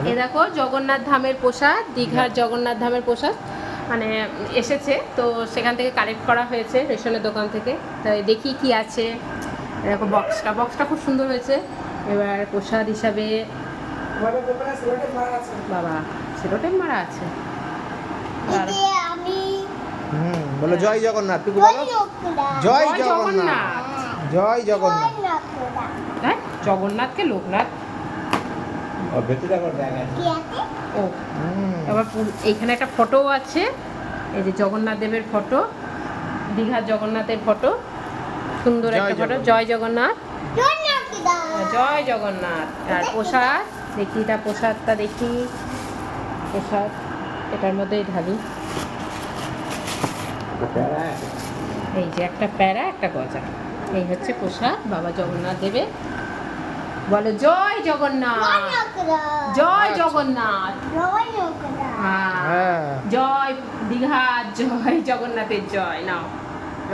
এ দেখো জগন্নাথ ধামের প্রসাদ, দীঘার জগন্নাথ ধামের প্রসাদ মানে এসেছে, তো সেখান থেকে কালেক্ট করা হয়েছে রেশনের দোকান থেকে। তাই দেখি কি আছে। দেখো বক্সটা খুব সুন্দর হয়েছে। এবার প্রসাদ হিসাবে বাবা সেলোটেপ মারা আছে। বলো জয় জগন্নাথ, তুমি বলো জয় জগন্নাথ, জয় জগন্নাথ। হ্যাঁ জগন্নাথকে লোকনাথ ও। এবার এইখানে একটা ফটো আছে, এই যে জগন্নাথ দেবের ফটো, দীঘার জগন্নাথের ফটো, সুন্দর একটা ফটো। জয় জগন্নাথ, জয় জগন্নাথ। আর প্রসাদ দেখি, এটা প্রসাদটা দেখি। প্রসাদ এটার মধ্যেই ঢালি। এই যে একটা প্যারা একটা গজা, এই হচ্ছে প্রসাদ বাবা জগন্নাথ দেবে। বলো জয় জগন্নাথ, জয় জগন্নাথ, হ্যাঁ জয় দীঘা, জয় জগন্নাথের জয়। নাও।